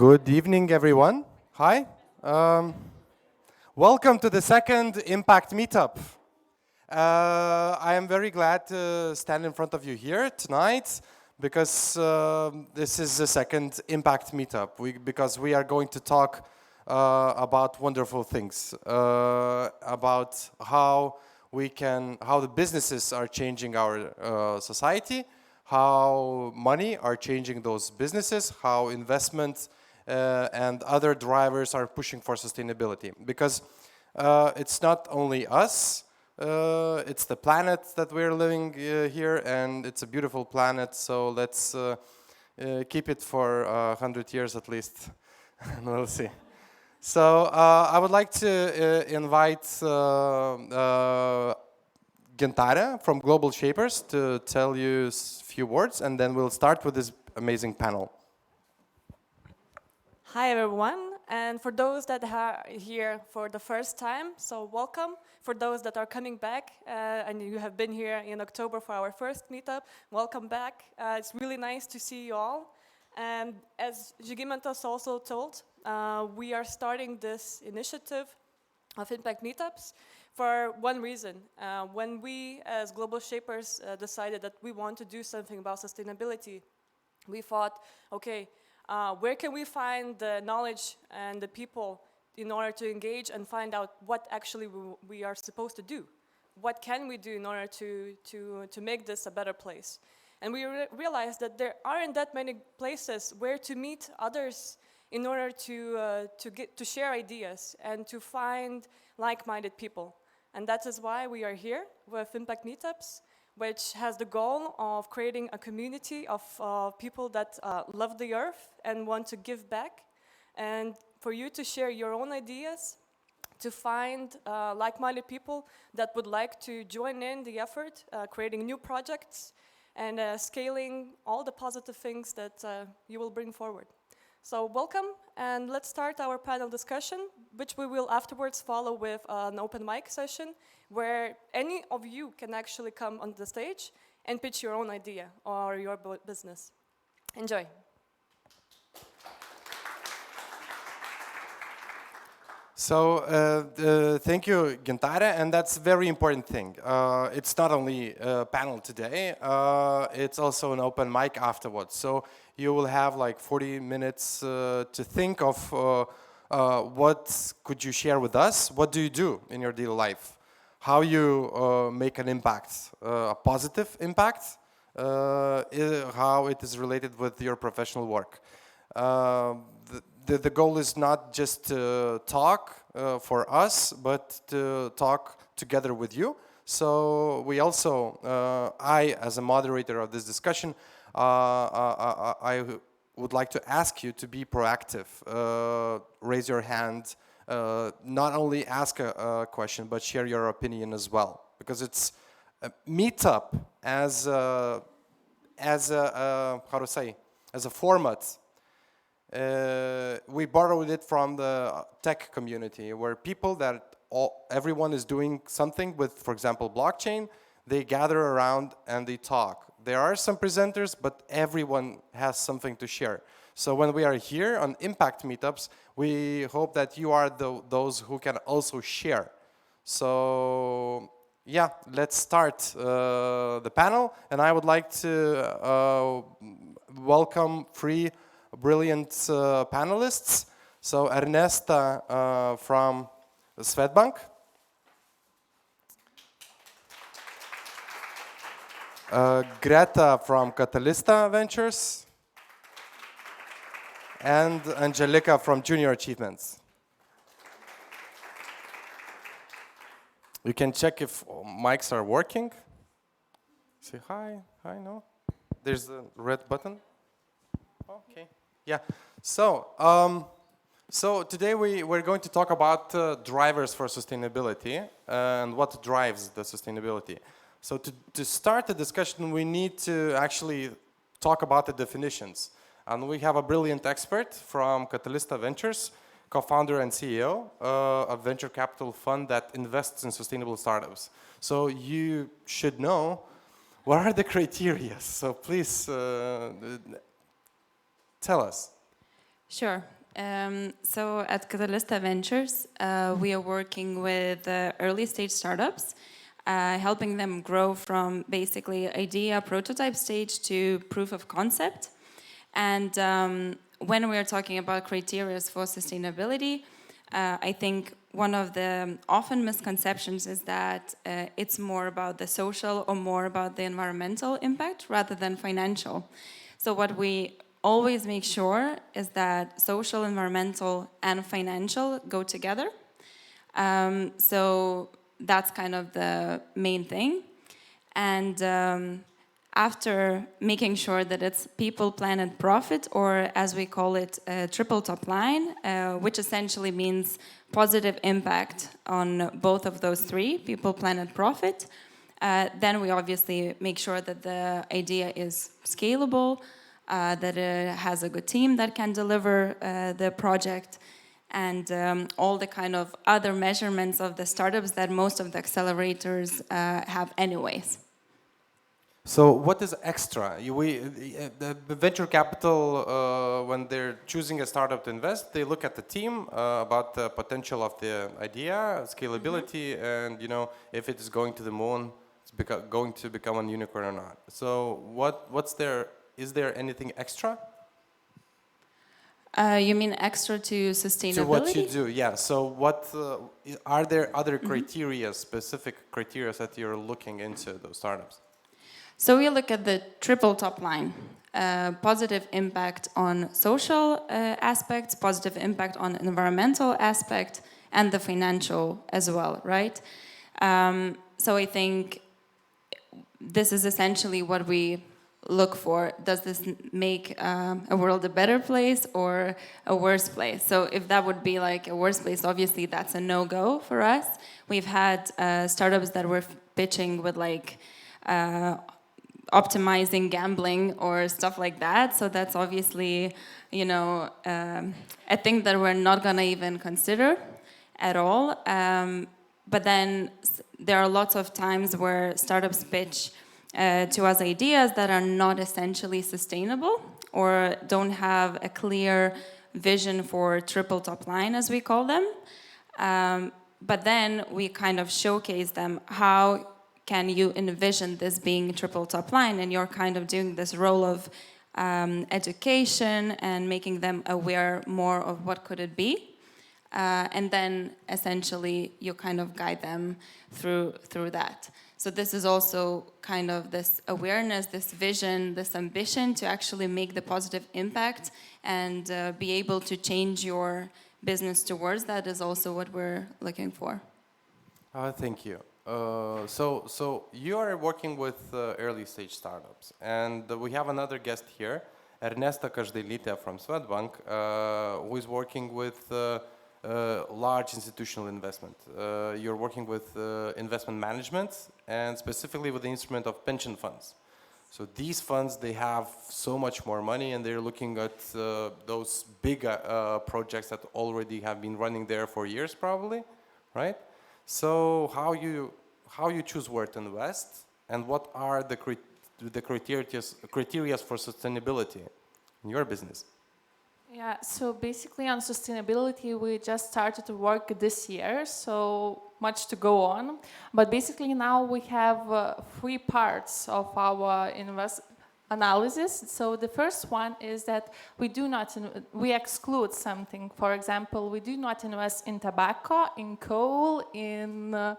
Good evening, everyone. Hi. Welcome to the second Impact Meetup. I am very glad to stand in front of you here tonight because this is the second Impact Meetup. Because we are going to talk about wonderful things, about how the businesses are changing our society, how money are changing those businesses, how investment and other drivers are pushing for sustainability. Because it's not only us, it's the planet that we're living here, and it's a beautiful planet, so let's keep it for 100 years at least, and we'll see. So I would like to invite Gintarė from Global Shapers to tell you a few words, and then we'll start with this amazing panel. Hi everyone, and for those that are here for the first time, so welcome. For those that are coming back and you have been here in October for our first meetup, welcome back. It's really nice to see you all. And as Žygimantas also told, we are starting this initiative of Impact Meetups for one reason. When we as Global Shapers decided that we want to do something about sustainability, we thought, okay, where can we find the knowledge and the people in order to engage and find out what actually we are supposed to do? What can we do in order to make this a better place? And we realized that there aren't that many places where to meet others in order to share ideas and to find like-minded people. And that is why we are here with Impact Meetups, which has the goal of creating a community of people that love the earth and want to give back, and for you to share your own ideas, to find like-minded people that would like to join in the effort, creating new projects and scaling all the positive things that you will bring forward. So welcome, and let's start our panel discussion, which we will afterwards follow with an open mic session where any of you can actually come on the stage and pitch your own idea or your business. Enjoy. So thank you, Gintarė, and that's a very important thing. It's not only a panel today, it's also an open mic afterwards. So you will have like 40 minutes to think of what could you share with us, what do you do in your daily life, how you make an impact, a positive impact, how it is related with your professional work. The goal is not just to talk for us, but to talk together with you. So we also, I as a moderator of this discussion, I would like to ask you to be proactive, raise your hand, not only ask a question, but share your opinion as well. Because it's a meetup as a format. We borrowed it from the tech community, where everyone is doing something with, for example, blockchain. They gather around and they talk. There are some presenters, but everyone has something to share. So when we are here on Impact Meetups, we hope that you are those who can also share. So yeah, let's start the panel. And I would like to welcome three brilliant panelists. So Ernesta from Swedbank, Greta from Katalista Ventures, and Andželika from Junior Achievements. You can check if mics are working. Say hi, no. There's a red button. Okay. Yeah, so today we're going to talk about drivers for sustainability and what drives the sustainability. So to start the discussion, we need to actually talk about the definitions. And we have a brilliant expert from Katalista Ventures, co-founder and CEO of venture capital fund that invests in sustainable startups. So you should know what are the criteria. So please tell us. Sure. So at Katalista Ventures, we are working with early stage startups, helping them grow from basically idea prototype stage to proof of concept. And when we are talking about criteria for sustainability, I think one of the often misconceptions is that it's more about the social or more about the environmental impact rather than financial. So what we always make sure is that social, environmental, and financial go together. So that's kind of the main thing. And after making sure that it's people, planet, profit, or as we call it, triple top line, which essentially means positive impact on both of those three, people, planet, profit, then we obviously make sure that the idea is scalable, that it has a good team that can deliver the project, and all the kind of other measurements of the startups that most of the accelerators have anyways. So what is extra? The venture capital, when they're choosing a startup to invest, they look at the team, about the potential of the idea, scalability, and if it is going to the moon, it's going to become a unicorn or not. So is there anything extra? You mean extra to sustainability? To what you do, yeah. So what are there other criteria, specific criteria that you're looking into those startups? So we look at the triple top line, positive impact on social aspects, positive impact on environmental aspect, and the financial as well, right? So I think this is essentially what we look for. Does this make a world a better place or a worse place? So if that would be like a worse place, obviously that's a no-go for us. We've had startups that were pitching with like optimizing gambling or stuff like that. So that's obviously, a thing that we're not gonna even consider at all. But then there are lots of times where startups pitch to us ideas that are not essentially sustainable or don't have a clear vision for triple top line, as we call them. But then we kind of showcase them how can you envision this being triple top line, and you're kind of doing this role of education and making them aware more of what could it be, and then essentially you kind of guide them through that. So this is also kind of this awareness, this vision, this ambition to actually make the positive impact and be able to change your business towards that is also what we're looking for. Thank you. So you are working with early stage startups, and we have another guest here, Ernesta Každailytė from Swedbank, who is working with large institutional investment. You're working with investment management and specifically with the instrument of pension funds. So these funds, they have so much more money and they're looking at those big projects that already have been running there for years probably, right? So how you choose where to invest, and what are the criteria for sustainability in your business? Yeah, so basically on sustainability, we just started to work this year, so much to go on. But basically now we have 3 parts of our analysis. So the first one is that we exclude something. For example, we do not invest in tobacco, in coal, in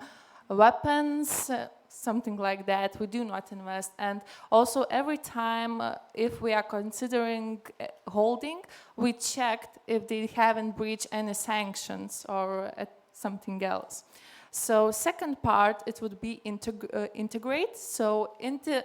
weapons, something like that. We do not invest. And also every time if we are considering holding, we checked if they haven't breached any sanctions or something else. So second part, it would be integrate. So into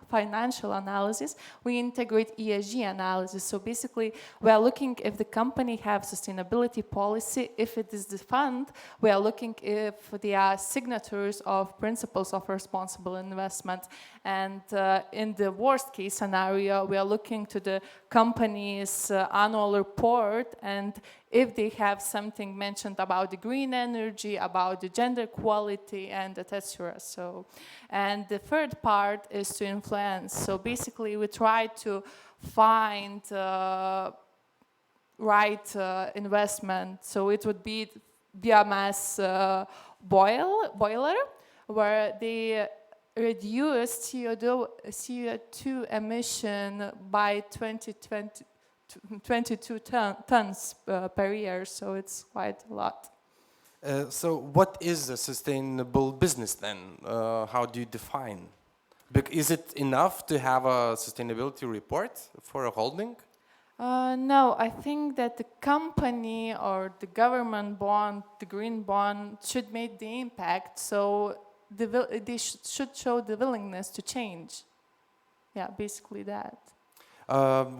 financial analysis, we integrate ESG analysis. So basically, we are looking if the company have sustainability policy. If it is the fund, we are looking if they are signatories of principles of responsible investment. And in the worst case scenario, we are looking to the company's annual report, and if they have something mentioned about the green energy, about the gender equality, and etc. So, and the third part is to influence. So basically, we try to find right investment. So it would be biomass boiler, where they reduce CO2 emission by 22 tons per year. So it's quite a lot. So what is a sustainable business then? How do you define? Is it enough to have a sustainability report for a holding? No, I think that the company or the government bond, the green bond, should make the impact. So they should show the willingness to change. Yeah, basically that.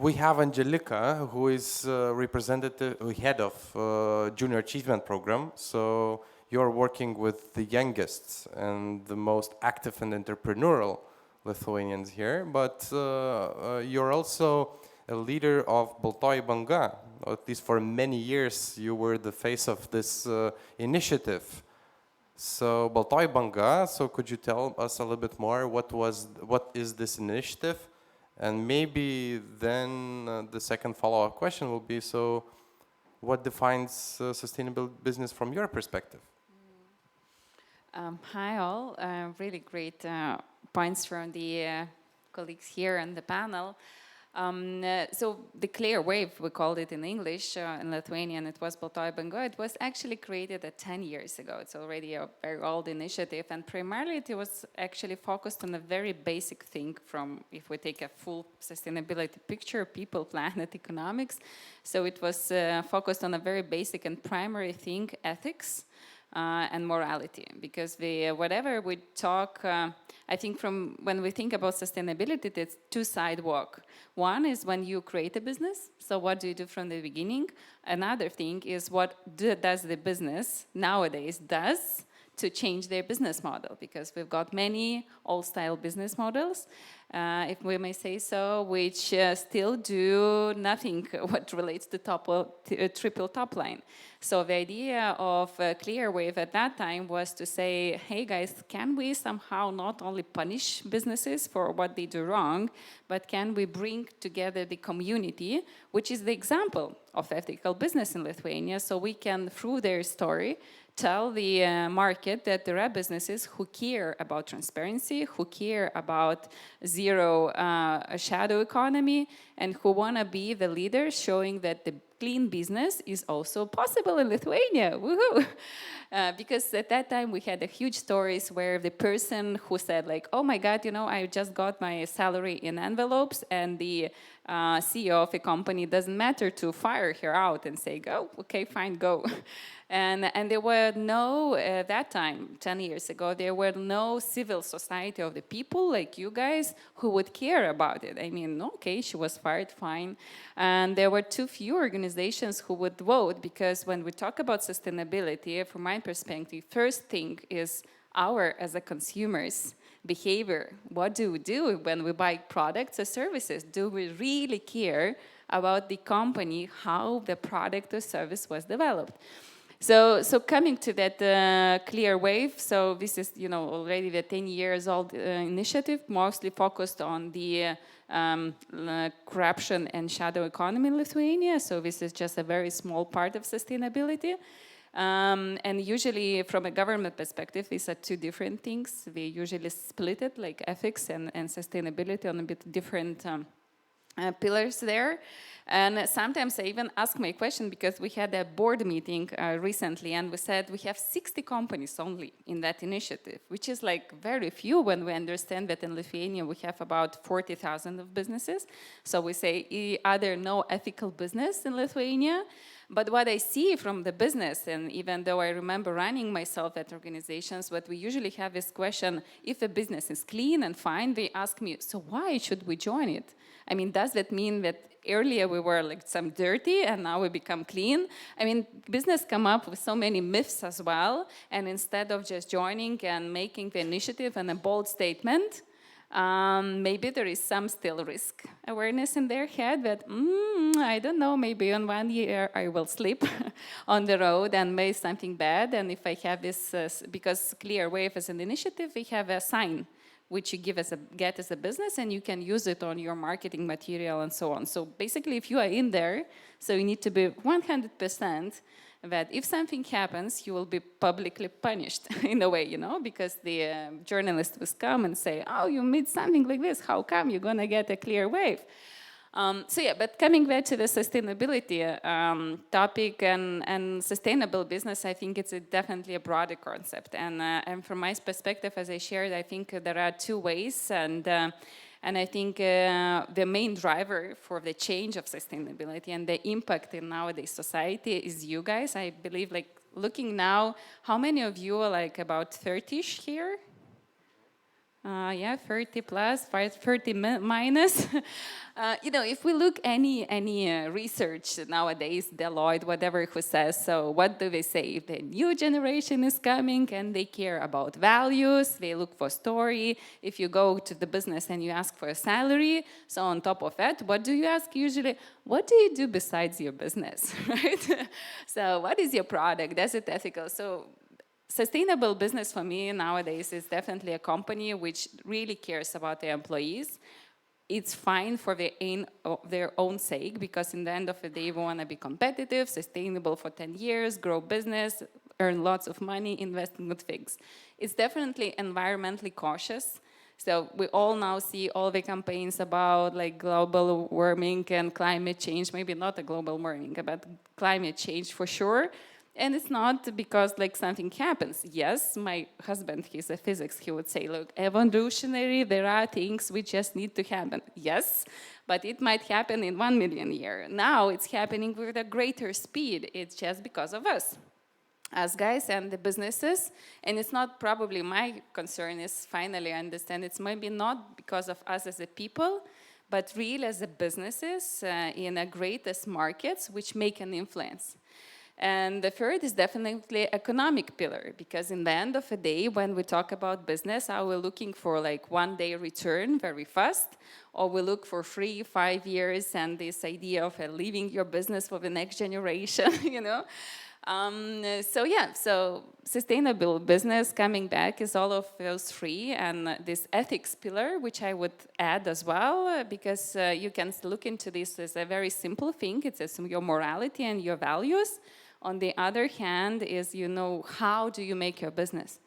We have Andželika, who is head of Junior Achievement Program. So you're working with the youngest and the most active and entrepreneurial Lithuanians here, but you're also a leader of Baltoji Banga. At least for many years, you were the face of this initiative. So Baltoji Banga, so could you tell us a little bit more what is this initiative? And maybe then the second follow-up question will be, so what defines sustainable business from your perspective? Hi all, really great points from the colleagues here on the panel. So the clear wave, we called it in English, in Lithuanian it was Baltoji Banga. It was actually created 10 years ago. It's already a very old initiative, and primarily it was actually focused on a very basic thing from, if we take a full sustainability picture, people, planet, economics. So it was focused on a very basic and primary thing, ethics. And morality, because whatever we talk, I think from when we think about sustainability, it's two-side walk. One is when you create a business, so what do you do from the beginning? Another thing is what does the business nowadays does to change their business model, because we've got many old-style business models, if we may say so, which still do nothing what relates to triple top line. So the idea of Clear Wave at that time was to say, hey guys, can we somehow not only punish businesses for what they do wrong, but can we bring together the community, which is the example of ethical business in Lithuania, so we can, through their story, tell the market that there are businesses who care about transparency, who care about zero shadow economy, and who want to be the leaders showing that the clean business is also possible in Lithuania. Woohoo! Because at that time we had a huge stories where the person who said like, oh my God, you know, I just got my salary in envelopes, and the CEO of a company doesn't matter to fire her out and say, go, okay, fine, go. And there were no, at that time, 10 years ago, there were no civil society of the people like you guys who would care about it. I mean, okay, she was fired, fine. And there were too few organizations who would vote, because when we talk about sustainability, from my perspective, first thing is our, as a consumers, behavior. What do we do when we buy products or services? Do we really care about the company, how the product or service was developed? So coming to that Clear Wave, so this is, you know, already the 10 years old initiative, mostly focused on the corruption and shadow economy in Lithuania. So this is just a very small part of sustainability. And usually from a government perspective, these are two different things. We usually split it, like ethics and sustainability, on a bit different pillars there. And sometimes I even ask my question, because we had a board meeting recently, and we said we have 60 companies only in that initiative, which is like very few when we understand that in Lithuania we have about 40,000 of businesses. So we say either no ethical business in Lithuania. But what I see from the business, and even though I remember running myself at organizations, what we usually have is question, if a business is clean and fine, they ask me, so why should we join it? I mean, does that mean that earlier we were like some dirty and now we become clean? I mean, business come up with so many myths as well, and instead of just joining and making the initiative and a bold statement, maybe there is some still risk awareness in their head that, I don't know, maybe in 1 year I will slip on the road and make something bad. And if I have this, because Clear Wave as an initiative, we have a sign which you get as a business, and you can use it on your marketing material and so on. So basically, if you are in there, so you need to be 100% that if something happens, you will be publicly punished in a way, because the journalist will come and say, oh, you made something like this, how come you're gonna get a clear wave? But coming back to the sustainability topic and sustainable business, I think it's definitely a broader concept. And from my perspective, as I shared, I think there are two ways. And I think the main driver for the change of sustainability and the impact in nowadays society is you guys. I believe, looking now, how many of you are about 30-ish here? 30 plus, 30 minus. If we look any research nowadays, Deloitte, whatever who says, so what do they say? The new generation is coming and they care about values, they look for story. If you go to the business and you ask for a salary, so on top of that, what do you ask usually? What do you do besides your business, right? So what is your product? Is it ethical? So sustainable business for me nowadays is definitely a company which really cares about their employees. It's fine for their own sake, because in the end of the day, we want to be competitive, sustainable for 10 years, grow business, earn lots of money, invest in good things. It's definitely environmentally cautious. So we all now see all the campaigns about global warming and climate change, maybe not a global warming, but climate change for sure. And it's not because something happens. Yes, my husband, he's a physics, he would say, look, evolutionary, there are things which just need to happen. Yes, but it might happen in 1 million years. Now it's happening with a greater speed. It's just because of us guys and the businesses. And it's not probably my concern is finally I understand it's maybe not because of us as a people, but really as a businesses in a greatest markets which make an influence. And the third is definitely economic pillar, because in the end of the day, when we talk about business, are we looking for 1 day return very fast, or we look for 3-5 years and this idea of leaving your business for the next generation, So sustainable business coming back is all of those three, and this ethics pillar, which I would add as well, because you can look into this as a very simple thing. It's your morality and your values. On the other hand is, how do you make your business?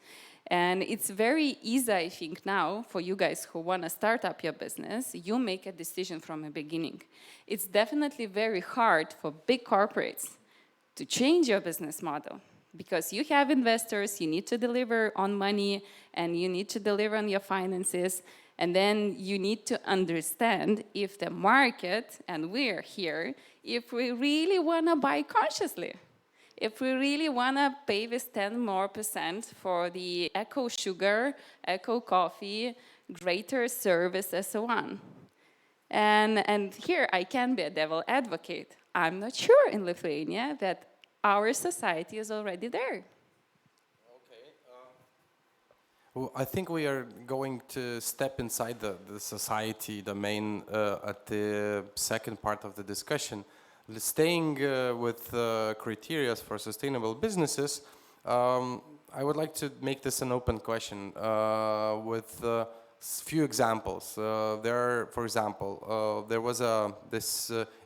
And it's very easy, I think, now for you guys who want to start up your business, you make a decision from the beginning. It's definitely very hard for big corporates to change your business model, because you have investors, you need to deliver on money, and you need to deliver on your finances. And then you need to understand if the market, and we're here, if we really want to buy consciously. If we really want to pay this 10% more for the eco sugar, eco coffee, greater service, and so on. And here I can be a devil advocate. I'm not sure in Lithuania that our society is already there. Okay. Well, I think we are going to step inside the society domain at the second part of the discussion. Staying with criteria for sustainable businesses, I would like to make this an open question with few examples. For example, there was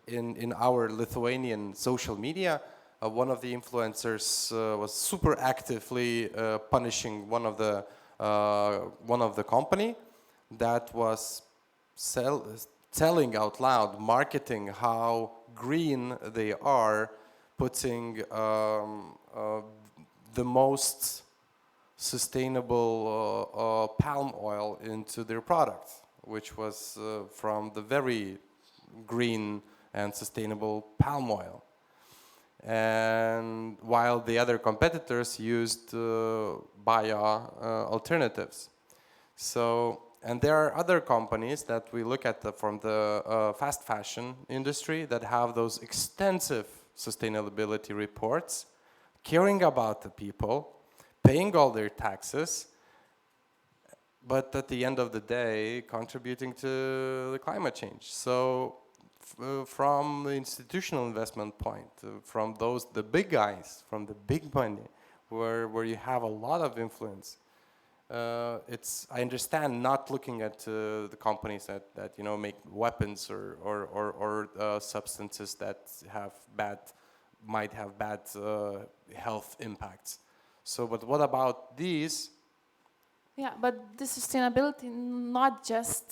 in our Lithuanian social media, one of the influencers was super actively punishing one of the company that was telling out loud, marketing how green they are, putting the most sustainable palm oil into their product, which was from the very green and sustainable palm oil. And while the other competitors used bio alternatives. And there are other companies that we look at from the fast fashion industry that have those extensive sustainability reports, caring about the people, paying all their taxes, but at the end of the day, contributing to the climate change. So from the institutional investment point, from the big guys, from the big money, where you have a lot of influence, I understand not looking at the companies that make weapons or substances that might have bad health impacts. So, but what about these? Yeah, but the sustainability, not just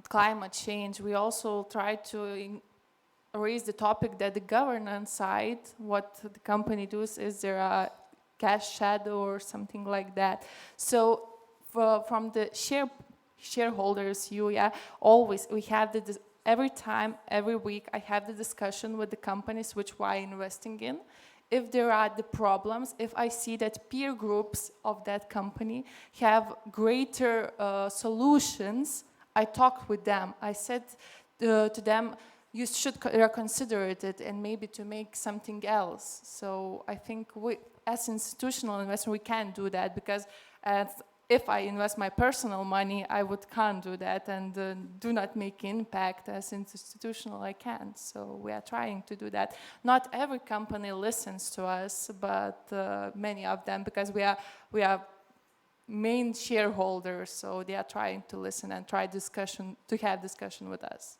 climate change. We also try to raise the topic that the governance side, what the company does is there a cash shadow or something like that. So from the shareholders, always we have every week I have the discussion with the companies which we are investing in. If there are the problems, if I see that peer groups of that company have greater solutions, I talk with them. I said to them, you should reconsider it and maybe to make something else. So I think as institutional investors, we can't do that because if I invest my personal money, can't do that and do not make impact as institutional I can. So we are trying to do that. Not every company listens to us, but many of them, because we are main shareholders, so they are trying to listen and have discussion with us.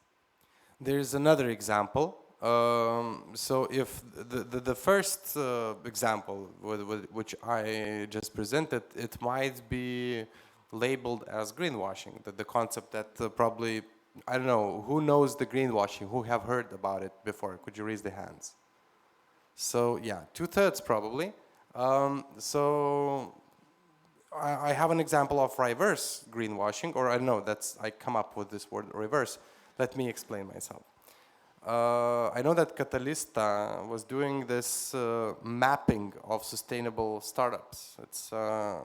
There's another example. So if the first example which I just presented, it might be labeled as greenwashing. The concept that probably, I don't know, who knows the greenwashing, who have heard about it before? Could you raise the hands? So yeah, 2/3 probably. So I have an example of reverse greenwashing, or I don't know, I come up with this word reverse. Let me explain myself. I know that Katalista was doing this mapping of sustainable startups. It's a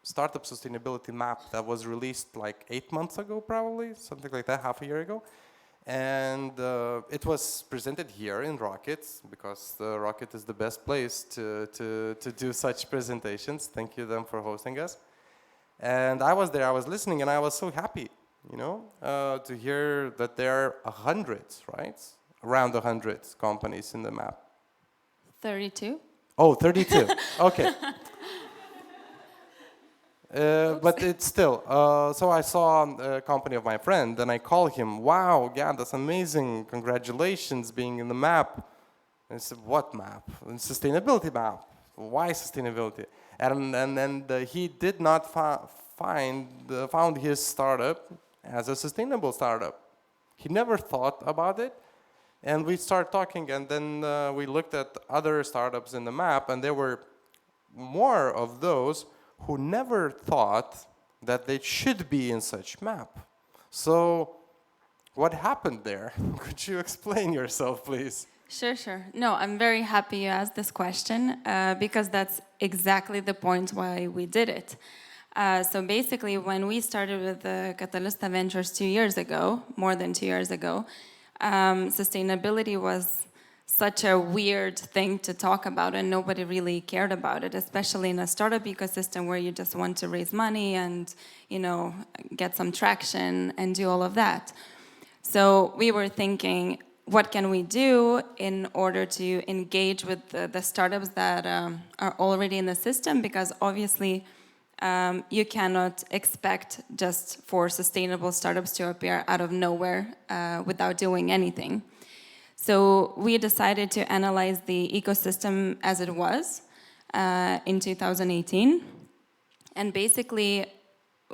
startup sustainability map that was released like 8 months ago, probably, something like that, half a year ago. And it was presented here in Rocket, because the Rocket is the best place to do such presentations. Thank you them for hosting us. And I was there, I was listening, and I was so happy. To hear that there are 100, right? Around 100 companies in the map. 32. Oh, 32. Okay. But it's still. So I saw a company of my friend, and I called him. Wow, yeah, that's amazing. Congratulations being in the map. And I said, what map? Sustainability map. Why sustainability? And he did not found his startup as a sustainable startup. He never thought about it. And we started talking, and then we looked at other startups in the map, and there were more of those who never thought that they should be in such map. So what happened there? Could you explain yourself, please? Sure. No, I'm very happy you asked this question because that's exactly the point why we did it. So basically, when we started with the Katalista Ventures 2 years ago, more than 2 years ago, sustainability was such a weird thing to talk about, and nobody really cared about it, especially in a startup ecosystem where you just want to raise money and, get some traction and do all of that. So we were thinking, what can we do in order to engage with the startups that are already in the system? Because obviously, you cannot expect just for sustainable startups to appear out of nowhere without doing anything. So we decided to analyze the ecosystem as it was in 2018. And basically,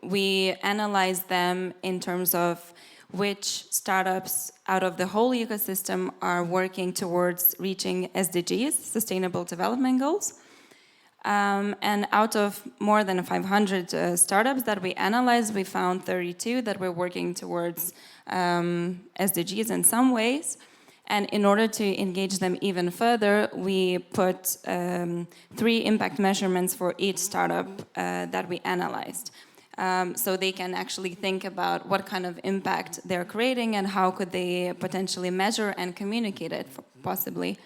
we analyzed them in terms of which startups out of the whole ecosystem are working towards reaching SDGs, Sustainable Development Goals. And out of more than 500 startups that we analyzed, we found 32 that were working towards SDGs in some ways. And in order to engage them even further, we put 3 impact measurements for each startup that we analyzed. So they can actually think about what kind of impact they're creating and how could they potentially measure and communicate it, possibly.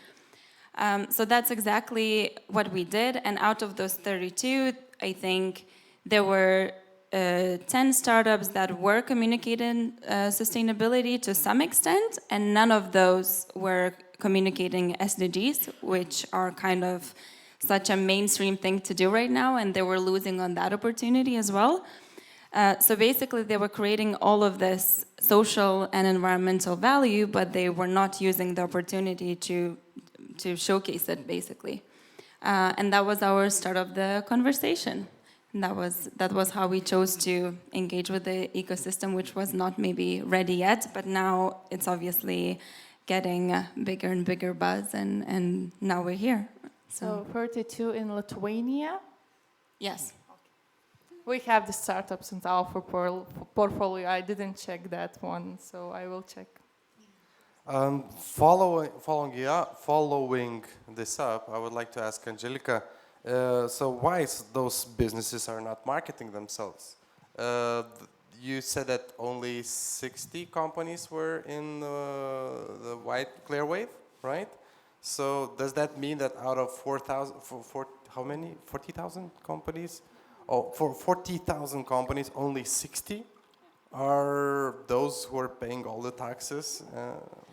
So that's exactly what we did. And out of those 32, I think there were 10 startups that were communicating sustainability to some extent, and none of those were communicating SDGs, which are kind of such a mainstream thing to do right now, and they were losing on that opportunity as well. So basically, they were creating all of this social and environmental value, but they were not using the opportunity to showcase it, basically. And that was our start of the conversation. And that was how we chose to engage with the ecosystem, which was not maybe ready yet, but now it's obviously getting bigger and bigger buzz, and now we're here. So 32 in Lithuania. Yes. We have the startups in our portfolio. I didn't check that one, so I will check. Following this up, I would like to ask Andželika, so why those businesses are not marketing themselves? You said that only 60 companies were in the white clear wave, right? So does that mean that out of 4,000, how many? 40,000 companies? Oh, for 40,000 companies, only 60 are those who are paying all the taxes?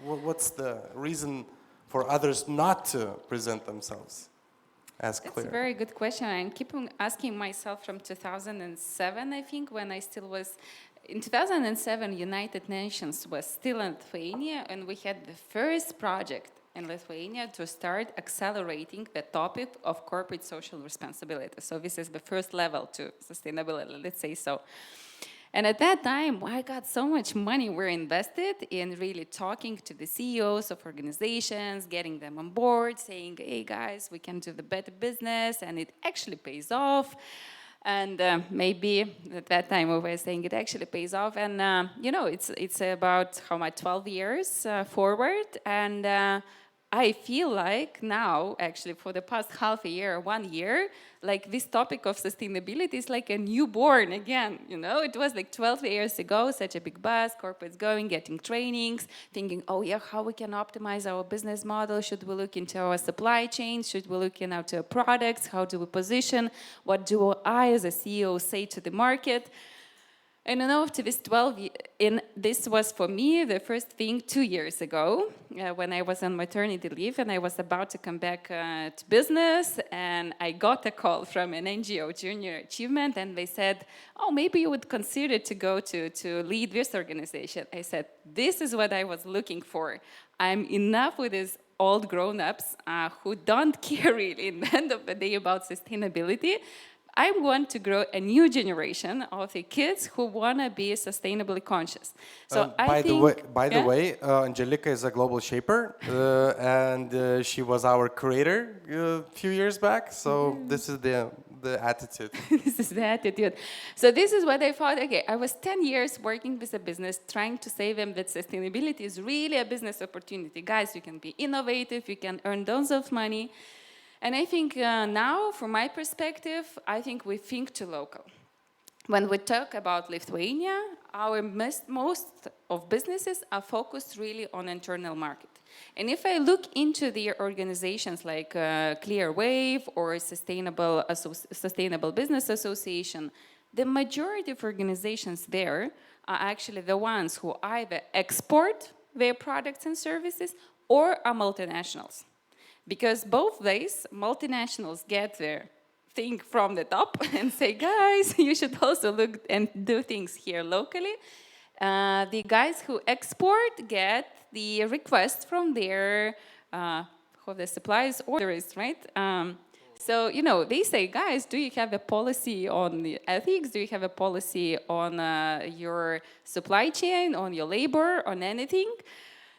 What's the reason for others not to present themselves as clear? It's a very good question. I keep on asking myself from 2007, I think, when I still was... In 2007, United Nations was still in Lithuania, and we had the first project in Lithuania to start accelerating the topic of corporate social responsibility. So this is the first level to sustainability, let's say so. And at that time, I got so much money were invested in really talking to the CEOs of organizations, getting them on board, saying, hey guys, we can do the better business, and it actually pays off. And maybe at that time we were saying it actually pays off. And, you know, it's about how much, 12 years forward. And I feel like now, actually, for the past half a year, 1 year, like this topic of sustainability is like a newborn again, you know? It was like 12 years ago, such a big buzz, corporates going, getting trainings, thinking, oh yeah, how we can optimize our business model? Should we look into our supply chain? Should we look into our products? How do we position? What do I, as a CEO, say to the market? And you know, after this this was for me the first thing 2 years ago when I was on maternity leave and I was about to come back to business, and I got a call from an NGO, Junior Achievement, and they said, oh, maybe you would consider to go to lead this organization. I said, this is what I was looking for. I'm enough with these old grown-ups who don't care really in the end of the day about sustainability. I want to grow a new generation of the kids who want to be sustainably conscious. So by the way, Andželika is a global shaper, and she was our creator a few years back. So this is the attitude. This is the attitude. So this is what I thought. Okay, I was 10 years working with a business, trying to say them that sustainability is really a business opportunity. Guys, you can be innovative, you can earn tons of money. And I think now, from my perspective, I think we think too local. When we talk about Lithuania, our most of businesses are focused really on internal market. And if I look into the organizations like Clear Wave or Sustainable Business Association, the majority of organizations there are actually the ones who either export their products and services or are multinationals. Because both days, multinationals get their thing from the top and say, guys, you should also look and do things here locally. The guys who export get the request from their the suppliers orders, right? So, you know, they say, guys, do you have a policy on the ethics? Do you have a policy on your supply chain, on your labor, on anything?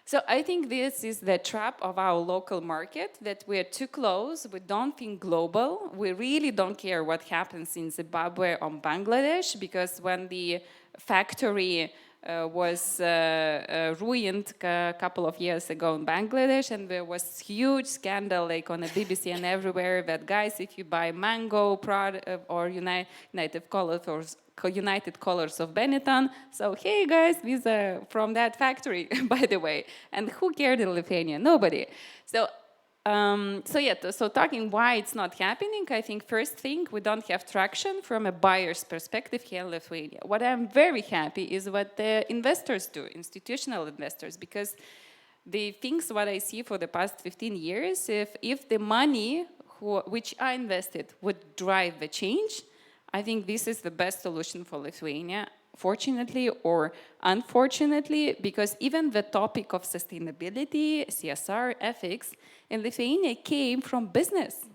So I think this is the trap of our local market, that we're too close, we don't think global, we really don't care what happens in Zimbabwe or Bangladesh, because when the factory was ruined a couple of years ago in Bangladesh, and there was huge scandal like on the BBC and everywhere that, guys, if you buy mango product or United Colors of Benetton. So, hey guys, these are from that factory, by the way. And who cared in Lithuania? Nobody. So, so talking why it's not happening, I think first thing, we don't have traction from a buyer's perspective here in Lithuania. What I'm very happy is what the investors do, institutional investors, because the things what I see for the past 15 years, if the money which are invested would drive the change, I think this is the best solution for Lithuania, fortunately or unfortunately, because even the topic of sustainability, CSR, ethics in Lithuania came from business.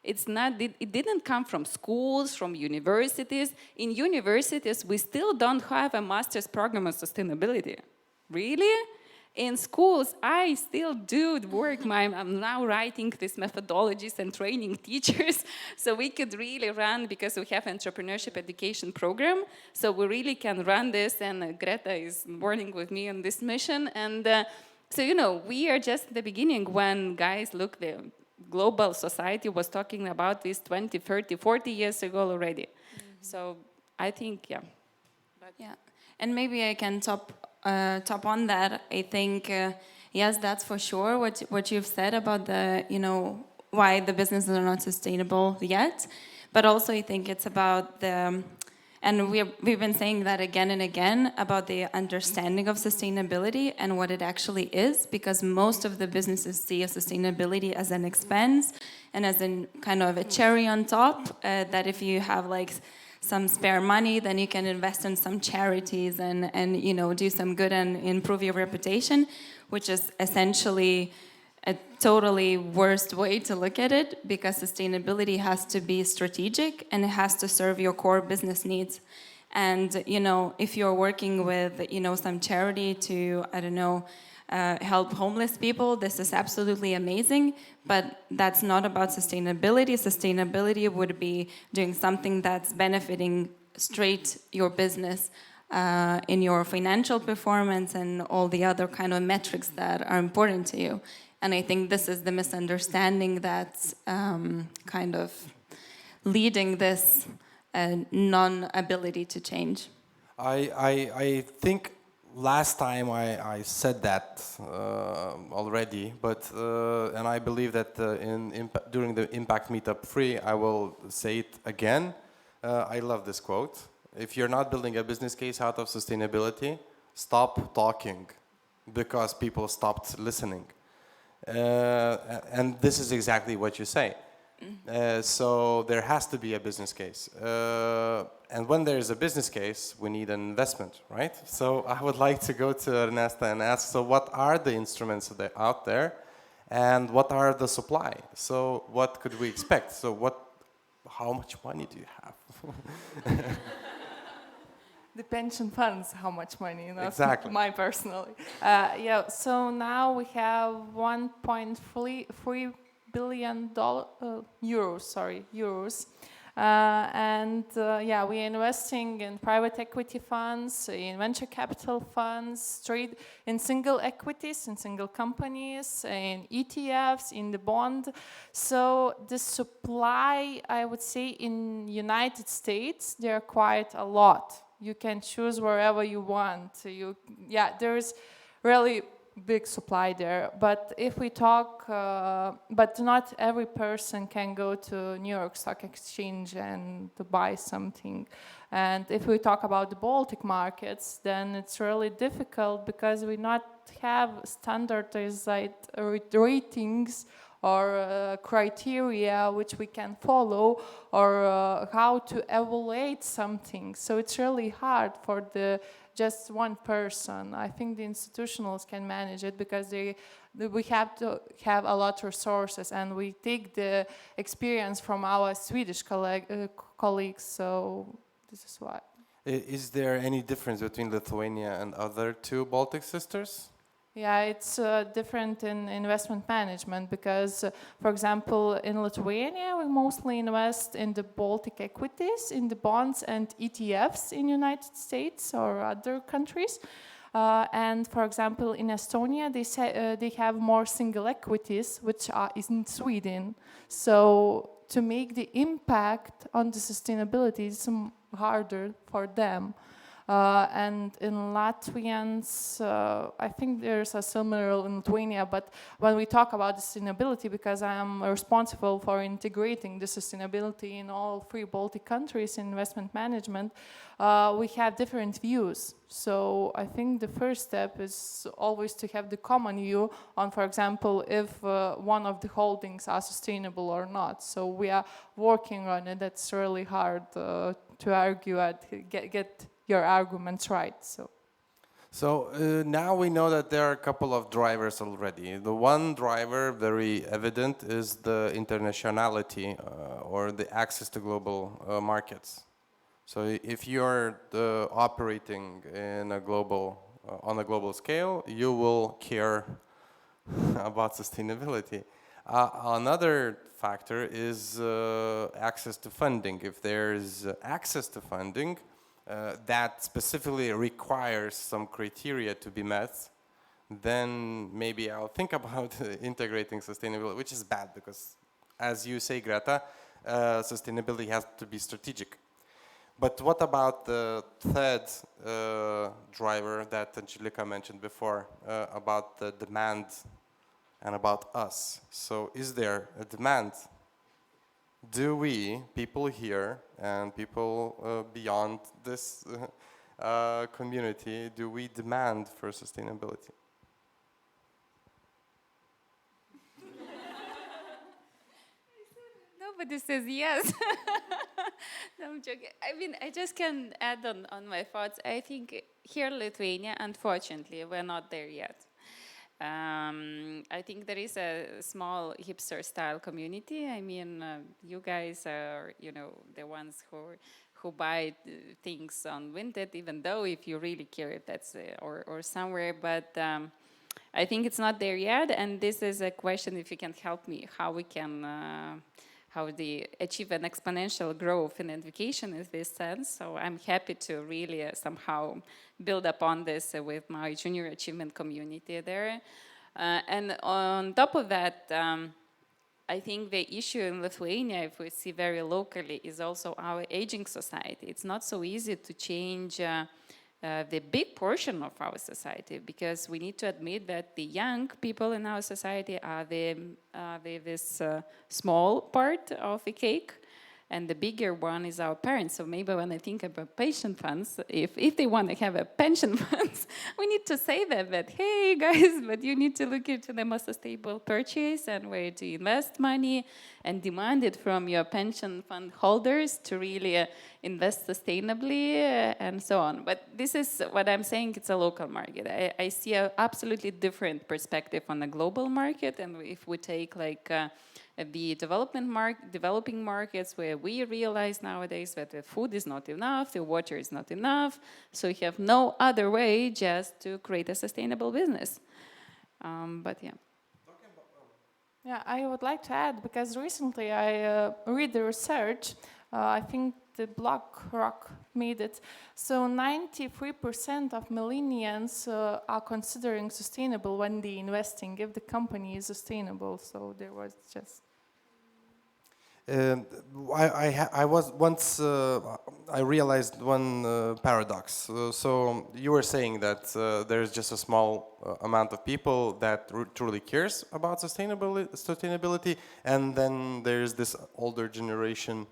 It didn't come from schools, from universities. In universities, we still don't have a master's program on sustainability. Really? In schools, I still do work. I'm now writing these methodologies and training teachers. So we could really run, because we have entrepreneurship education program. So we really can run this, and Greta is working with me on this mission. And so, we are just at the beginning when, guys, look, the global society was talking about this 20, 30, 40 years ago already. Mm-hmm. So I think, yeah. Yeah, and maybe I can top on that. I think, yes, that's for sure what you've said about the, why the businesses are not sustainable yet. But also I think it's about the, and we've been saying that again and again, about the understanding of sustainability and what it actually is, because most of the businesses see sustainability as an expense and as a kind of a cherry on top, that if you have like some spare money, then you can invest in some charities and do some good and improve your reputation, which is essentially a totally worst way to look at it, because sustainability has to be strategic and it has to serve your core business needs. And if you're working with some charity to help homeless people, this is absolutely amazing, but that's not about sustainability. Sustainability would be doing something that's benefiting straight your business in your financial performance and all the other kind of metrics that are important to you. And I think this is the misunderstanding that's kind of leading this non-ability to change. I think last time I said that already, but and I believe that during the Impact Meetup 3, I will say it again. I love this quote. If you're not building a business case out of sustainability, stop talking, because people stopped listening. And this is exactly what you say. So there has to be a business case. And when there is a business case, we need an investment, right? So I would like to go to Ernesta and ask, so what are the instruments that are out there, and what are the supply? So what could we expect? So how much money do you have? The pension funds, how much money? Exactly. My personally. So now we have 1.3 billion euros. We're investing in private equity funds, in venture capital funds, in single equities, in single companies, in ETFs, in the bond. So the supply, I would say, in United States, there are quite a lot. You can choose wherever you want. There's really big supply there. But if we talk, but not every person can go to New York Stock Exchange and to buy something. And if we talk about the Baltic markets, then it's really difficult, because we not have standardized ratings or criteria which we can follow, or how to evaluate something. So it's really hard for just one person. I think the institutionals can manage it, because we have to have a lot of resources, and we take the experience from our Swedish colleagues. So this is why. Is there any difference between Lithuania and other two Baltic sisters? Yeah, it's different in investment management, because, for example, in Lithuania, we mostly invest in the Baltic equities, in the bonds and ETFs in United States or other countries. And, for example, in Estonia, they have more single equities, which is in Sweden. So to make the impact on the sustainability is harder for them. And in Latvians, I think there's a similar in Lithuania, but when we talk about sustainability, because I am responsible for integrating the sustainability in all 3 Baltic countries in investment management, we have different views. So I think the first step is always to have the common view on, for example, if one of the holdings are sustainable or not. So we are working on it. That's really hard to argue and get your arguments right. So now we know that there are a couple of drivers already. The one driver, very evident, is the internationality or the access to global markets. So if you're operating in a global, on a global scale, you will care about sustainability. Another factor is access to funding. If there's access to funding, that specifically requires some criteria to be met, then maybe I'll think about integrating sustainability, which is bad because, as you say, Greta, sustainability has to be strategic. But what about the third driver that Andželika mentioned before, about the demand and about us? So is there a demand? Do we, people here and people beyond this community, do we demand for sustainability? Nobody says yes. No, I'm joking. I mean, I just can add on my thoughts. I think here in Lithuania, unfortunately, we're not there yet. I think there is a small hipster-style community. I mean, you guys are, the ones who buy things on Vinted, even though if you really care if that's or somewhere. But I think it's not there yet, and this is a question. If you can help me, how we can. How they achieve an exponential growth in education in this sense. So I'm happy to really somehow build upon this with my junior achievement community there. And on top of that, I think the issue in Lithuania, if we see very locally, is also our aging society. It's not so easy to change the big portion of our society, because we need to admit that the young people in our society are this small part of the cake, and the bigger one is our parents. So maybe when I think about pension funds, if they want to have a pension funds, we need to say them that, hey guys, but you need to look into the most stable purchase and where to invest money, and demand it from your pension fund holders to really invest sustainably and so on. But this is what I'm saying, it's a local market. I see an absolutely different perspective on the global market, and if we take like the developing markets, where we realize nowadays that the food is not enough, the water is not enough, so you have no other way just to create a sustainable business. But yeah. Yeah, I would like to add, because recently I read the research, I think the BlackRock made it. So 93% of millennials are considering sustainable when they investing, if the company is sustainable. So there was just... I was once, I realized one paradox. So you were saying that there's just a small amount of people that truly cares about sustainability, and then there's this older generation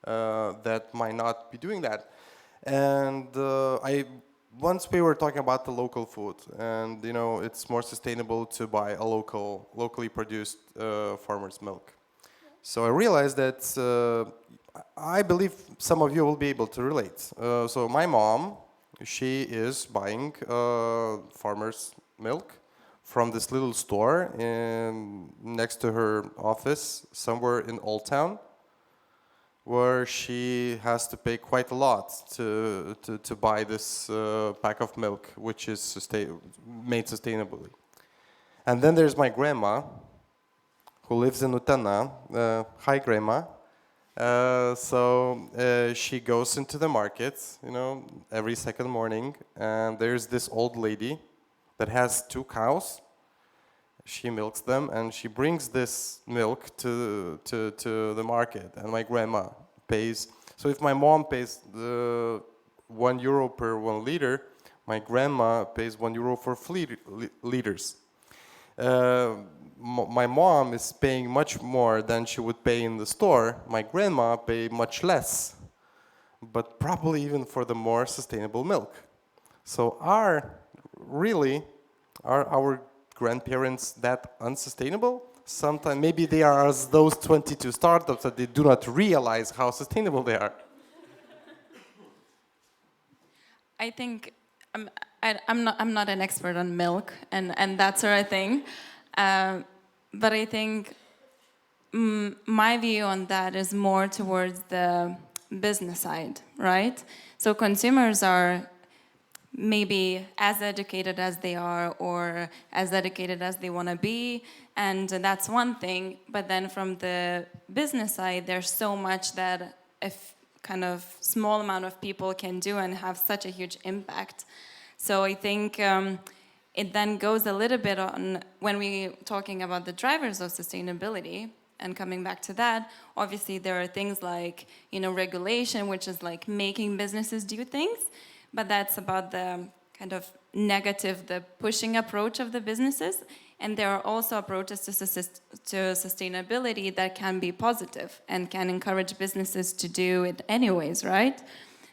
that might not be doing that. And once we were talking about the local food, and it's more sustainable to buy a locally produced farmer's milk. So I realized that I believe some of you will be able to relate. So my mom, she is buying farmer's milk from this little store next to her office somewhere in Old Town, where she has to pay quite a lot to buy this pack of milk, which is made sustainably. And then there's my grandma, who lives in Utena. Hi, Grandma. So she goes into the market, every second morning, and there's this old lady that has 2 cows. She milks them, and she brings this milk to the market, and my grandma pays. So if my mom pays €1 per 1 liter, my grandma pays €1 for 3 liters. My mom is paying much more than she would pay in the store. My grandma pay much less, but probably even for the more sustainable milk. So are our grandparents that unsustainable? Sometimes maybe they are as those 22 startups that they do not realize how sustainable they are. I think I'm not an expert on milk and that sort of thing, but I think my view on that is more towards the business side, right? So consumers are maybe as educated as they are or as educated as they want to be, and that's one thing, but then from the business side there's so much that a kind of small amount of people can do and have such a huge impact. So I think it then goes a little bit on when we're talking about the drivers of sustainability. And coming back to that, obviously there are things like, regulation, which is like making businesses do things, but that's about the kind of negative, the pushing approach of the businesses. And there are also approaches to sustainability that can be positive and can encourage businesses to do it anyways, right?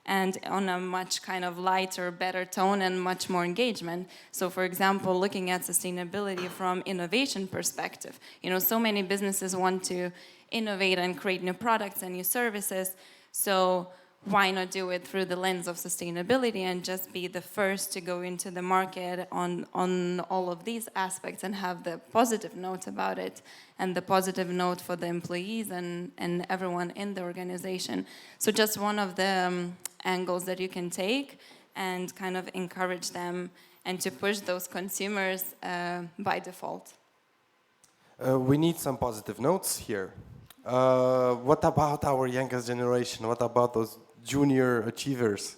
And on a much kind of lighter, better tone and much more engagement. So for example, looking at sustainability from innovation perspective, so many businesses want to innovate and create new products and new services. So why not do it through the lens of sustainability and just be the first to go into the market on all of these aspects and have the positive note about it and the positive note for the employees and everyone in the organization. So just one of the angles that you can take and kind of encourage them and to push those consumers by default. We need some positive notes here. What about our youngest generation? What about those junior achievers?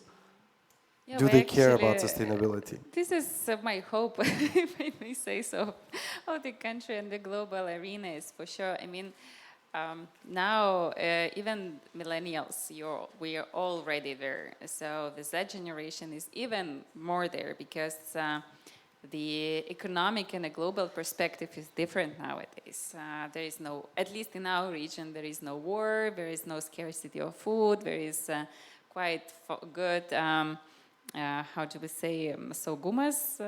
Yeah, Do they care about sustainability? This is my hope, if I may say so, of the country and the global arena is for sure. I mean, now even millennials, we are already there. So the Z generation is even more there because the economic and the global perspective is different nowadays. There is no, at least in our region, there is no war, there is no scarcity of food, there is quite good, how do we say, saugumas,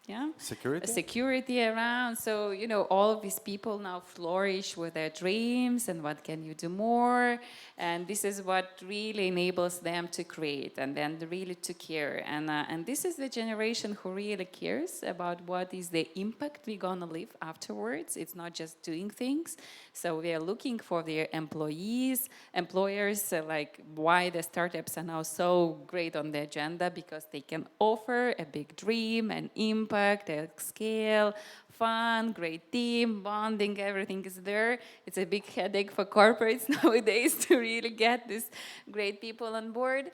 yeah? Security around. So, all of these people now flourish with their dreams and what can you do more? And this is what really enables them to create and then really to care. And this is the generation who really cares about what is the impact we're going to leave afterwards. It's not just doing things. So we are looking for their employers, like why the startups are now so great on the agenda, because they can offer a big dream, an impact, a scale, fun, great team, bonding, everything is there. It's a big headache for corporates nowadays to really get these great people on board.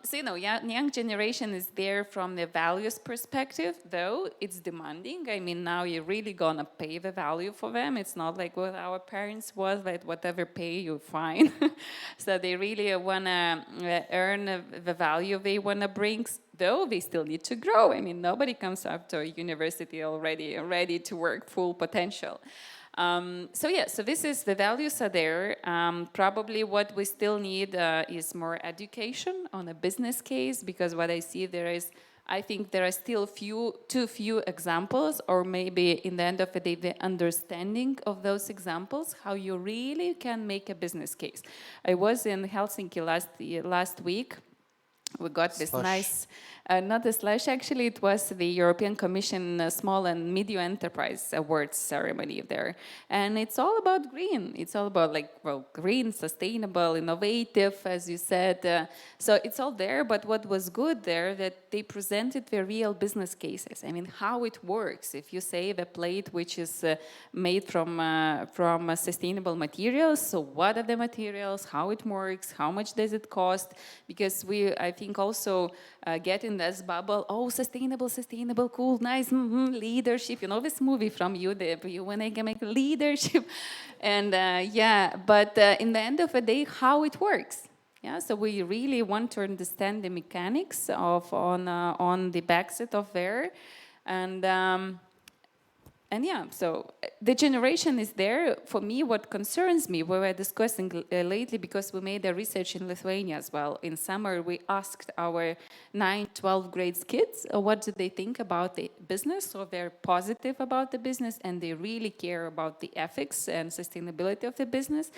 So, young generation is there from the values perspective, though it's demanding. I mean, now you're really gonna pay the value for them. It's not like what our parents was, like whatever pay you, fine. So they really wanna earn the value they wanna bring, though they still need to grow. I mean, nobody comes after university already ready to work full potential. So this is, the values are there. Probably what we still need is more education on a business case, because what I see I think there are still too few examples, or maybe in the end of the day, the understanding of those examples, how you really can make a business case. I was in Helsinki last week. We got this nice, not a slush actually, it was the European Commission Small and Medium Enterprise Awards ceremony there. And it's all about green. It's all about green, sustainable, innovative, as you said. So it's all there, but what was good there, that they presented the real business cases. I mean, how it works. If you say the plate which is made from sustainable materials, so what are the materials, how it works, how much does it cost? Because I think also get in this bubble, sustainable, cool, nice, leadership, this movie from you when I can make leadership. And but in the end of the day, how it works. Yeah, so we really want to understand the mechanics of on the backside of there, and yeah, so the generation is there. For me, what concerns me, we were discussing lately, because we made a research in Lithuania as well. In summer, we asked our 9, 12 grades kids what do they think about the business. So they're positive about the business and they really care about the ethics and sustainability of the business.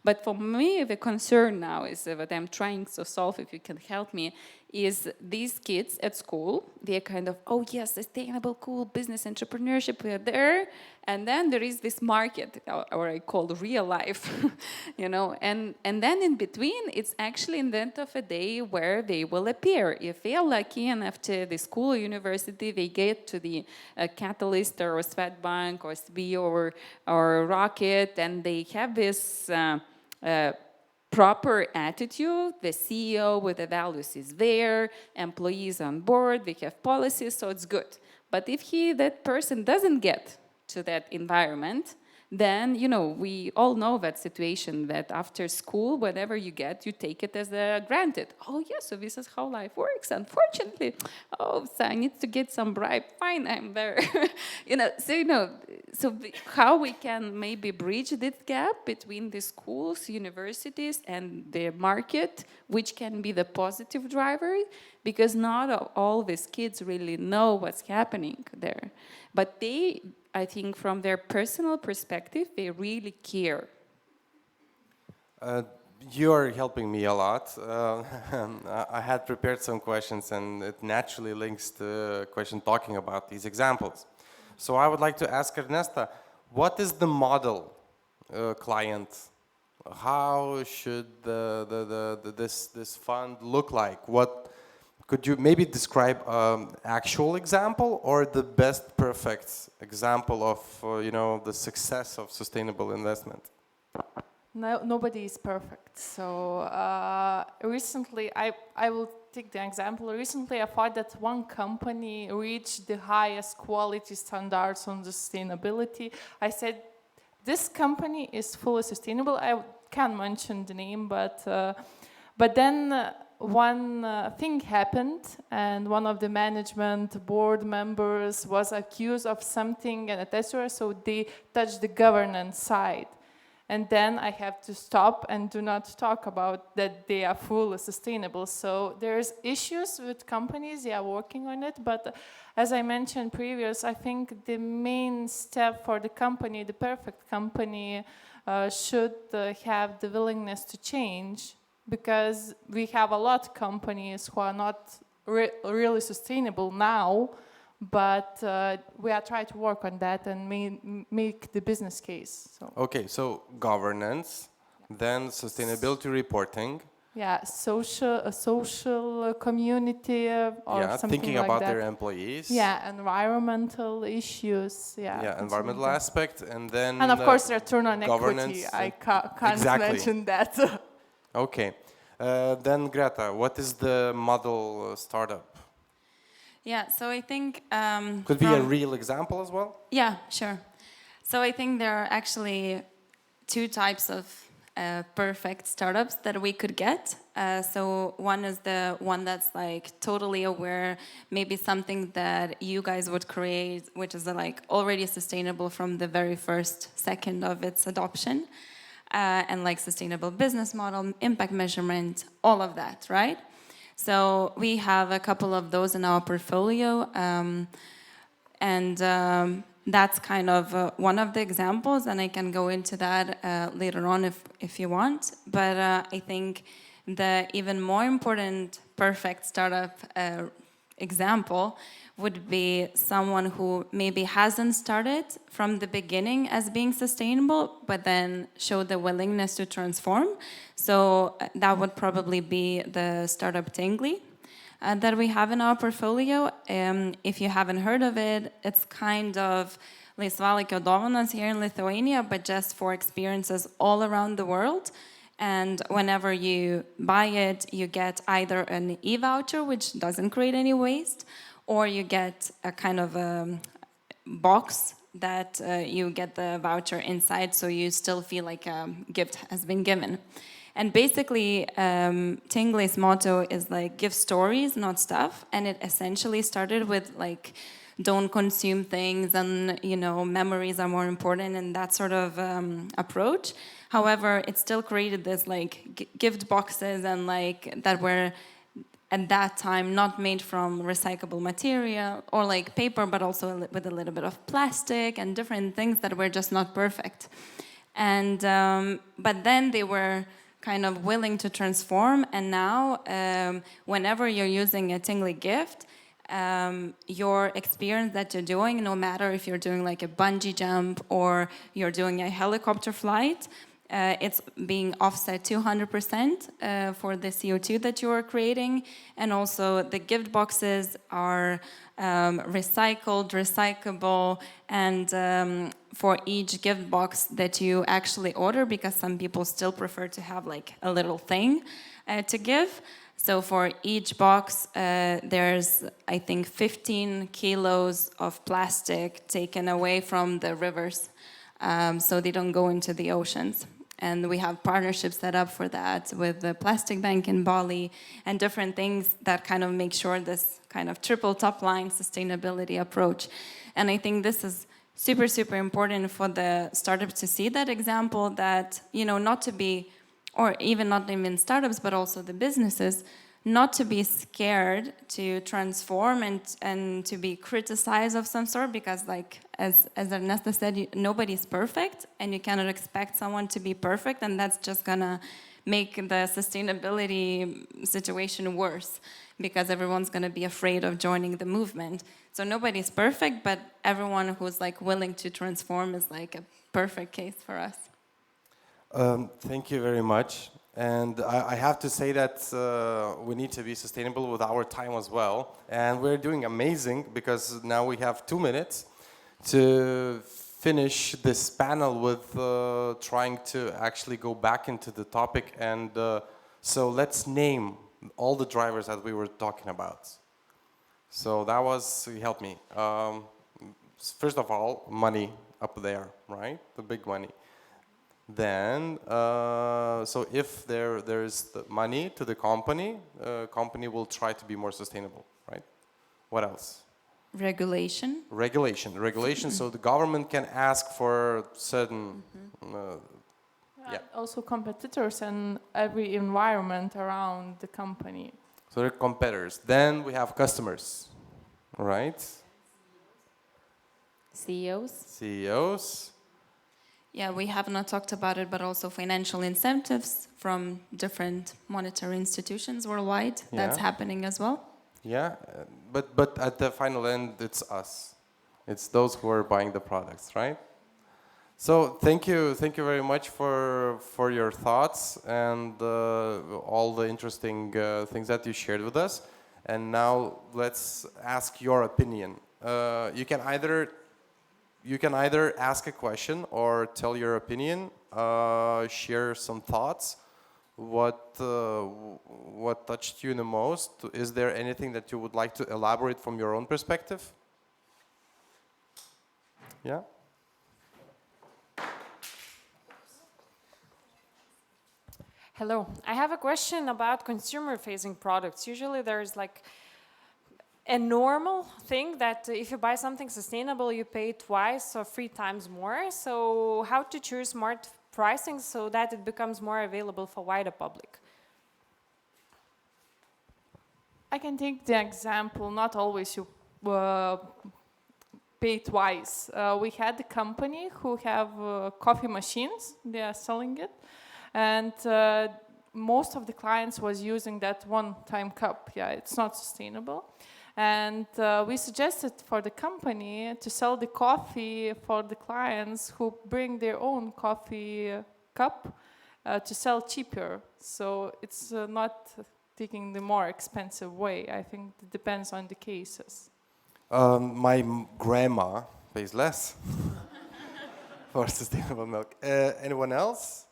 But for me, the concern now is what I'm trying to solve, if you can help me, is these kids at school, they're kind of, oh yes, sustainable, cool, business, entrepreneurship, we are there. And then there is this market, or I call real life, you know, and then in between, it's actually in the end of the day where they will appear. If they are lucky enough to the school or university, they get to the Katalista or Swedbank or SB or Rocket, and they have this proper attitude. The CEO with the values is there, employees on board, we have policies, so it's good. But if that person doesn't get to that environment, then, you know, we all know that situation that after school, whatever you get, you take it as a granted. Oh, yeah, so this is how life works, unfortunately. Oh, so I need to get some bribe. Fine, I'm there. So how we can maybe bridge this gap between the schools, universities, and the market, which can be the positive driver, because not all these kids really know what's happening there. But they, I think from their personal perspective, they really care. You're helping me a lot. I had prepared some questions, and it naturally links to the question talking about these examples. So I would like to ask Ernesta, what is the model client? How should this fund look like? Could you maybe describe an actual example or the best perfect example of the success of sustainable investment? No, nobody is perfect. So recently, I will take the example. Recently, I thought that one company reached the highest quality standards on sustainability. I said, this company is fully sustainable. I can't mention the name, but then one thing happened, and one of the management board members was accused of something, and etc. So they touched the governance side. And then I have to stop and do not talk about that they are fully sustainable. So there's issues with companies, they are working on it. But as I mentioned previous, I think the main step for the company, the perfect company, should have the willingness to change, because we have a lot of companies who are not really sustainable now, but we are trying to work on that and make the business case. So. Okay, so governance, then sustainability reporting. Yeah, social community or something thinking like about that. their employees. Yeah, environmental issues. Yeah, environmental aspect, and then and of course return on governance. equity. I can't mention that. Okay, then Greta, what is the model startup? Yeah, so I think... Could be a real example as well? Yeah, sure. So I think there are actually two types of perfect startups that we could get. So one is the one that's like totally aware, maybe something that you guys would create, which is like already sustainable from the very first second of its adoption. And like sustainable business model, impact measurement, all of that, right? So we have a couple of those in our portfolio, and that's kind of one of the examples, and I can go into that later on if you want. But I think the even more important perfect startup example would be someone who maybe hasn't started from the beginning as being sustainable, but then showed the willingness to transform. So that would probably be the startup Tingly that we have in our portfolio. If you haven't heard of it, it's kind of laisvalaikio dovanos here in Lithuania, but just for experiences all around the world. And whenever you buy it, you get either an e-voucher, which doesn't create any waste, or you get a kind of a box that you get the voucher inside, so you still feel like a gift has been given. And basically, Tingly's motto is like, give stories, not stuff. And it essentially started with like, don't consume things, and memories are more important, and that sort of approach. However, it still created this like gift boxes and like that were at that time not made from recyclable material or like paper, but also with a little bit of plastic and different things that were just not perfect. And but then they were kind of willing to transform, and now whenever you're using a Tingly gift, your experience that you're doing, no matter if you're doing like a bungee jump or you're doing a helicopter flight, it's being offset 200% for the CO2 that you are creating. And also the gift boxes are recycled, recyclable, and for each gift box that you actually order, because some people still prefer to have like a little thing to give. So for each box, there's, I think, 15 kilos of plastic taken away from the rivers, so they don't go into the oceans. And we have partnerships set up for that with the Plastic Bank in Bali and different things that kind of make sure this kind of triple top line sustainability approach. And I think this is super, super important for the startups to see that example, that, not to be, or even not even startups, but also the businesses, not to be scared to transform and to be criticized of some sort, because like, as Ernesta said, nobody's perfect, and you cannot expect someone to be perfect, and that's just gonna make the sustainability situation worse, because everyone's gonna be afraid of joining the movement. So nobody's perfect, but everyone who's like willing to transform is like a perfect case for us. Thank you very much. And I have to say that we need to be sustainable with our time as well. And we're doing amazing, because now we have 2 minutes to finish this panel with trying to actually go back into the topic. And so let's name all the drivers that we were talking about. So that was, help me. First of all, money up there, right? The big money. Then, so if there is the money to the company, company will try to be more sustainable, right? What else? Regulation. Regulation. So the government can ask for certain. Yeah. Also competitors and every environment around the company. So they're competitors. Then we have customers, right? CEOs. Yeah, we have not talked about it, but also financial incentives from different monetary institutions worldwide. That's happening as well. Yeah, but at the final end, it's us. It's those who are buying the products, right? So thank you very much for your thoughts and all the interesting things that you shared with us. And now let's ask your opinion. You can either ask a question or tell your opinion, share some thoughts. What touched you the most? Is there anything that you would like to elaborate from your own perspective? Yeah? Hello. I have a question about consumer-facing products. Usually there's like a normal thing that if you buy something sustainable, you pay twice or 3 times more. So how to choose smart pricing so that it becomes more available for wider public? I can take the example, not always you pay twice. We had a company who have coffee machines, they are selling it, and most of the clients was using that one-time cup. Yeah, it's not sustainable. And we suggested for the company to sell the coffee for the clients who bring their own coffee cup to sell cheaper. So it's not taking the more expensive way. I think it depends on the cases. My grandma pays less for sustainable milk. Anyone else?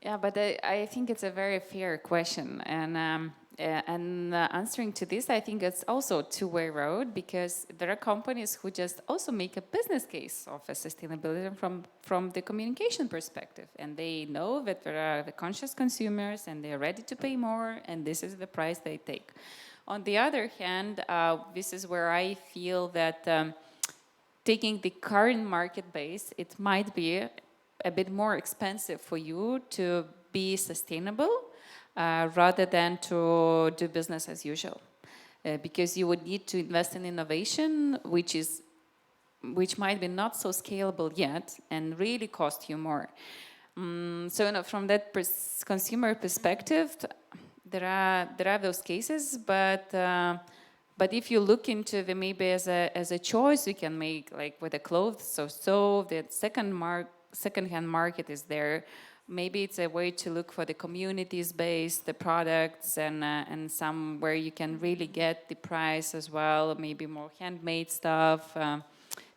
Yeah, but I think it's a very fair question. And And answering to this, I think it's also a two-way road, because there are companies who just also make a business case of a sustainability from the communication perspective. And they know that there are the conscious consumers and they're ready to pay more, and this is the price they take. On the other hand, this is where I feel that taking the current market base, it might be a bit more expensive for you to be sustainable rather than to do business as usual. Because you would need to invest in innovation, which might be not so scalable yet and really cost you more. So from that consumer perspective, there are those cases, but if you look into the maybe as a choice you can make, like with the clothes, so the second-hand market is there. Maybe it's a way to look for the communities based, the products, and some where you can really get the price as well, maybe more handmade stuff,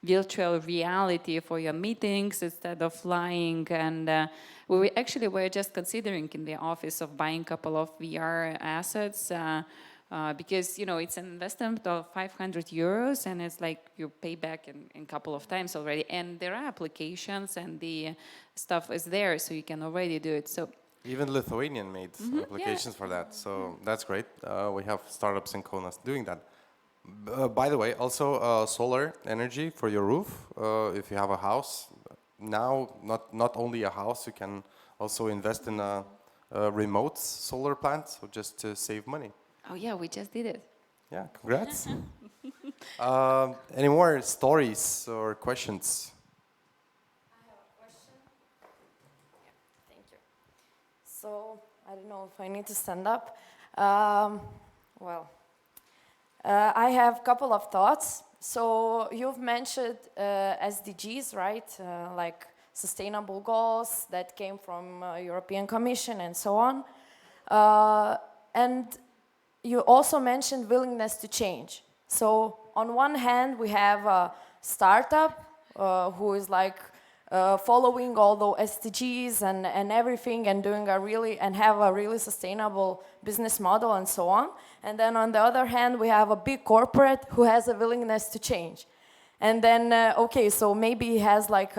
virtual reality for your meetings instead of flying. And we were just considering in the office of buying a couple of VR assets because, it's an investment of 500 euros and it's like you pay back in a couple of times already. And there are applications and the stuff is there, so you can already do it. So even Lithuanian made applications for that, so that's great. We have startups in Kaunas doing that. By the way, also solar energy for your roof. If you have a house, now not only a house, you can also invest in a remote solar plant, so just to save money. Oh yeah, we just did it. Yeah, congrats. Any more stories or questions? I have a question. Yeah, thank you. So, I don't know if I need to stand up. I have a couple of thoughts. So, you've mentioned SDGs, right? Like sustainable goals that came from European Commission and so on. And you also mentioned willingness to change. So on one hand, we have a startup who is like following all the SDGs and everything and doing have a really sustainable business model and so on. And then on the other hand, we have a big corporate who has a willingness to change. And then, so maybe he has like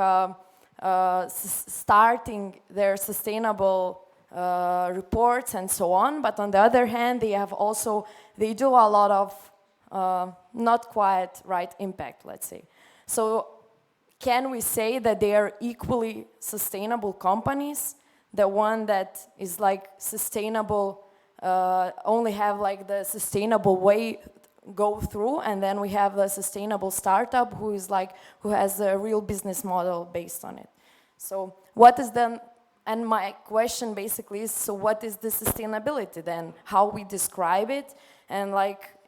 starting their sustainable reports and so on, but on the other hand, they do a lot of not quite right impact, let's say. So can we say that they are equally sustainable companies? The one that is like sustainable, only have like the sustainable way go through, and then we have the sustainable startup who has a real business model based on it. So what is then? And my question basically is, so what is the sustainability then? How we describe it? And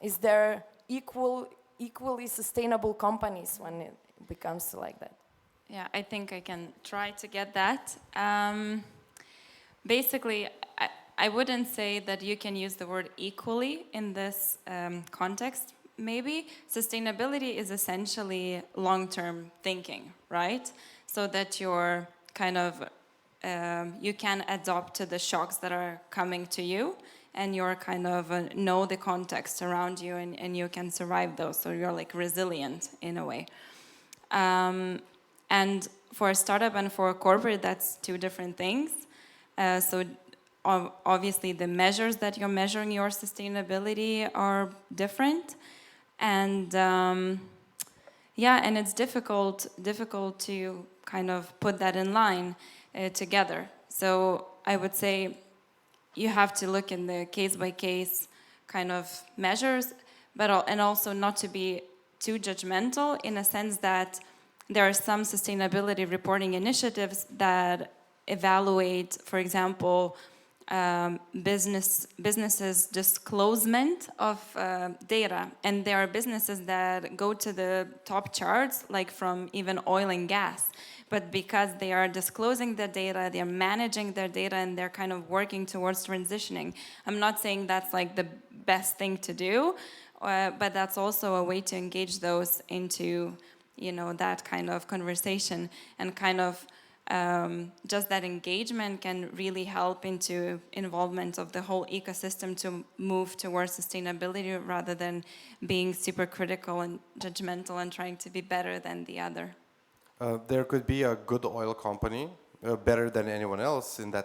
is there equally sustainable companies when it becomes to like that? Yeah, I think I can try to get that. Basically, I wouldn't say that you can use the word equally in this context. Maybe sustainability is essentially long-term thinking, right? So that you're kind of you can adapt to the shocks that are coming to you, and you're kind of know the context around you, and you can survive those, so you're like resilient in a way. And for a startup and for a corporate, that's two different things. So obviously the measures that you're measuring your sustainability are different, and and it's difficult to kind of put that in line together. So I would say you have to look in the case-by-case kind of measures, and also not to be too judgmental, in a sense that there are some sustainability reporting initiatives that evaluate, for example, businesses' disclosement of data, and there are businesses that go to the top charts, like from even oil and gas. But because they are disclosing the data, they're managing their data, and they're kind of working towards transitioning. I'm not saying that's like the best thing to do, but that's also a way to engage those into, that kind of conversation, and kind of just that engagement can really help into involvement of the whole ecosystem to move towards sustainability rather than being super critical and judgmental and trying to be better than the other. There could be a good oil company, better than anyone else in that